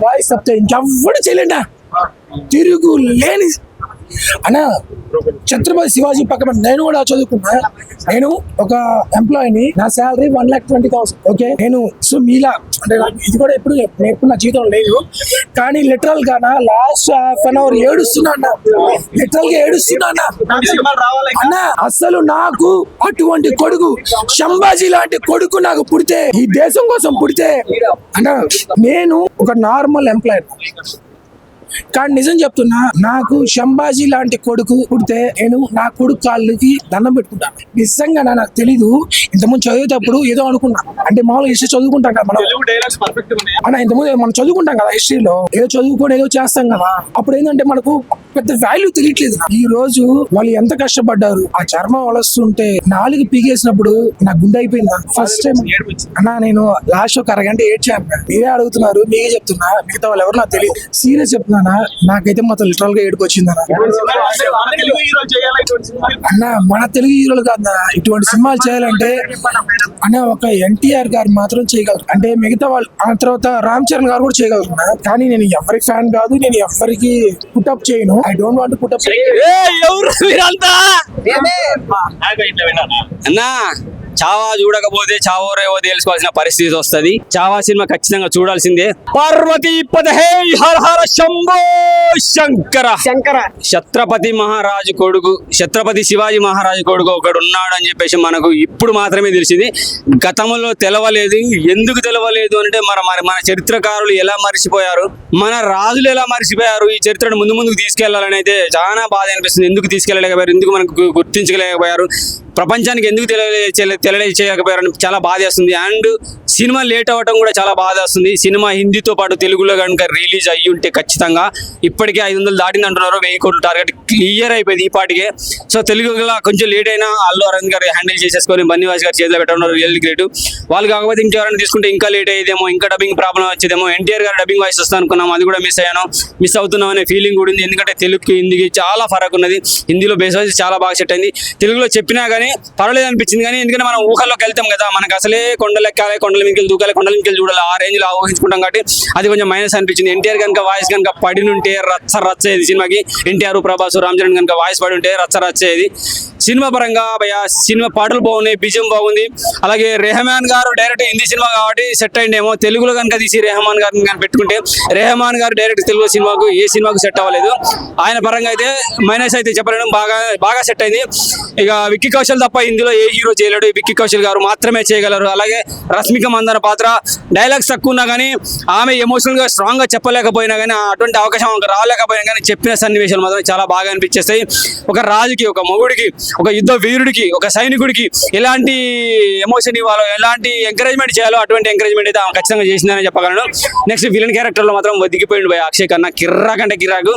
Voice తప్పితే ఇంకెవ్వడు చేయలేండా. తిరుగు లేని అన్న ఛత్రపతి శివాజీ పక్కన నేను కూడా చదువుకున్నా. నేను ఒక ఎంప్లాయీని, నా శాలరీ 1,20,000. ఓకే, నేను సో మీలా అంటే ఇది కూడా ఎప్పుడు నా జీవితం లేదు. కానీ లిటరల్ గా లాస్ట్ హాఫ్ అన్ అవర్ ఏడుస్తున్నా, లిటరల్ గా ఏడుస్తున్నా అన్న. అసలు నాకు అటువంటి కొడుకు, సంభాజీ లాంటి కొడుకు నాకు పుడితే, ఈ దేశం కోసం పుడితే అన్న, నేను ఒక నార్మల్ ఎంప్లాయీ. కానీ నిజం చెప్తున్నా, నాకు సంభాజీ లాంటి కొడుకు పుడితే నేను నా కొడుకు కాళ్ళకి దండం పెట్టుకుంటాను. నిజంగా నాకు తెలీదు. ఇంతకుముందు చదివేటప్పుడు ఏదో అనుకున్నా, అంటే మామూలుగా హిస్టరీ చదువుకుంటాం కదా మనం అన్న. ఇంతకుముందు మనం చదువుకుంటాం కదా హిస్టరీలో, ఏదో చదువుకొని ఏదో చేస్తాం కదా. అప్పుడు ఏంటంటే మనకు పెద్ద వాల్యూ తెలియట్లేదు. ఈ రోజు వాళ్ళు ఎంత కష్టపడ్డారు. ఆ చర్మం వలస్తుంటే నాలుగు పీకేసినప్పుడు నా గుండె అయిపోయిందా. ఫస్ట్ టైం అన్న నేను లాస్ట్ ఒక అరగంట ఏడ్చాను. మీరే అడుగుతున్నారు, మీరే చెప్తున్నా, మిగతా వాళ్ళు ఎవరు నాకు తెలియదు. సీరియస్ చెప్తున్నా, నాకైతే మాత్రం లిటరల్ గా ఏడుపు వచ్చింది అన్న. మన తెలుగు హీరోలు కాదు ఇటువంటి సినిమాలు చేయాలంటే అన్న, ఒక ఎన్టీఆర్ గారు మాత్రం చేయగలరు. అంటే మిగతా వాళ్ళు, ఆ తర్వాత రామ్ చరణ్ గారు కూడా చేయగలుగుతున్నా. కానీ నేను ఎవరి ఫ్యాన్ కాదు, నేను ఎవరికి పుట్అప్ చేయను. I don't want to put up. అన్నా చావా చూడకపోతే చావో రేవో తెలుసుకోవాల్సిన పరిస్థితి వస్తుంది. చావా సినిమా ఖచ్చితంగా చూడాల్సిందే. పార్వతీ పదహే హర హర శంభో శంకర శంకర. ఛత్రపతి మహారాజు కొడుకు, ఛత్రపతి శివాజీ మహారాజు కొడుకు ఒకడు ఉన్నాడు అని చెప్పేసి మనకు ఇప్పుడు మాత్రమే తెలిసింది. గతంలో తెలవలేదు. ఎందుకు తెలవలేదు అంటే మన చరిత్రకారులు ఎలా మర్చిపోయారు, మన రాజులు ఎలా మర్చిపోయారు. ఈ చరిత్రను ముందుకు తీసుకెళ్లాలని అయితే చాలా బాధ అనిపిస్తుంది. ఎందుకు తీసుకెళ్ళలేకపోయారు, ఎందుకు మనకు గుర్తించలేకపోయారు, ప్రపంచానికి ఎందుకు తెలియజేయకపోయారని చాలా బాధ వేస్తుంది. అండ్ సినిమా లేట్ అవ్వటం కూడా చాలా బాధ వస్తుంది. సినిమా హిందీతో పాటు తెలుగులో కనుక రిలీజ్ అయ్యి ఉంటే ఖచ్చితంగా ఇప్పటికే 500 దాటింది అంటున్నారు. 1000 కోట్లు టార్గెట్ క్లియర్ అయిపోయింది ఈ పాటికే. సో తెలుగులో కొంచెం లేట్ అయినా అల్లు అరవింద్ గారు హ్యాండిల్ చేసేసుకొని బన్నీవాస్ గారు చేతిలో పెట్టడం రియల్ గ్రేట్. వాళ్ళు కాకపోతే ఇంకెవరైనా తీసుకుంటే ఇంకా లేట్ అయ్యేదేమో, ఇంకా డబ్బింగ్ ప్రాబ్లం వచ్చేదేమో. ఎన్టీఆర్ గారు డబ్బింగ్ వాయిస్ వస్తా అనుకున్నాం, అది కూడా మిస్ అవుతున్నాం అనే ఫీలింగ్ కూడా ఉంది. ఎందుకంటే తెలుగుకి హిందీకి చాలా ఫరక్ ఉన్నది. హిందీలో బేస్ వాయిస్ చాలా బాగా సెట్ అయింది, తెలుగులో చెప్పినా కానీ పర్వాలేదు అనిపించింది. కానీ ఎందుకంటే మనం ఊహల్లోకి వెళ్తాం కదా, మనకు అసలే కొండలు ఎక్కాలి, కొండల మీదకి దూకాలి, కొండల మీదకి చూడాలి, ఆ రేంజ్ లో ఊహించుకుంటాం కాబట్టి అది కొంచెం మైనస్ అనిపించింది. ఎన్టీఆర్ కనుక వాయిస్ కనుక పడినుంటే రచ్చేది సినిమాకి. ఎన్టీఆర్, ప్రభాస్, రామ్ చరణ్ కనుక వాయిస్ పడి ఉంటే రచ్చేది. సినిమా పరంగా సినిమా పాటలు బాగున్నాయి, బీజం బాగుంది. అలాగే రెహమాన్ గారు డైరెక్ట్ హిందీ సినిమా కాబట్టి సెట్ అయిందేమో. తెలుగులో కనుక తీసి రెహమాన్ గారిని కనుక పెట్టుకుంటే, రెహమాన్ గారు డైరెక్ట్ తెలుగు సినిమాకు ఏ సినిమాకు సెట్ అవ్వలేదు. ఆయన పరంగా అయితే మైనస్ అయితే చెప్పలేను, బాగా సెట్ అయింది. ఇక విక్కీ కౌశల్ తప్ప ఇందులో ఏ హీరో చేయలేడు, విక్కీ కౌశల్ గారు మాత్రమే చేయగలరు. అలాగే రష్మిక మందన పాత్ర డైలాగ్స్ తక్కువ ఉన్నా కానీ, ఆమె ఎమోషనల్ గా స్ట్రాంగ్ గా చెప్పలేకపోయినా కానీ, అటువంటి అవకాశం రాలేకపోయినా కానీ చెప్పిన సన్నివేశాలు మాత్రం చాలా బాగా అనిపించేస్తాయి. ఒక రాజుకి, ఒక మొగుడికి, ఒక యుద్ధ వీరుడికి, ఒక సైనికుడికి ఎలాంటి ఎమోషన్ ఇవ్వాలో, ఎలాంటి ఎంకరేజ్మెంట్ చేయాలో అటువంటి ఎంకరేజ్మెంట్ అయితే ఆమె ఖచ్చితంగా చేసిందని చెప్పగలను. నెక్స్ట్ విలన్ క్యారెక్టర్ లో మాత్రం వదిగిపోయింది అక్షయ్ కన్నా కిర్రాకంటే కిర్రాకు.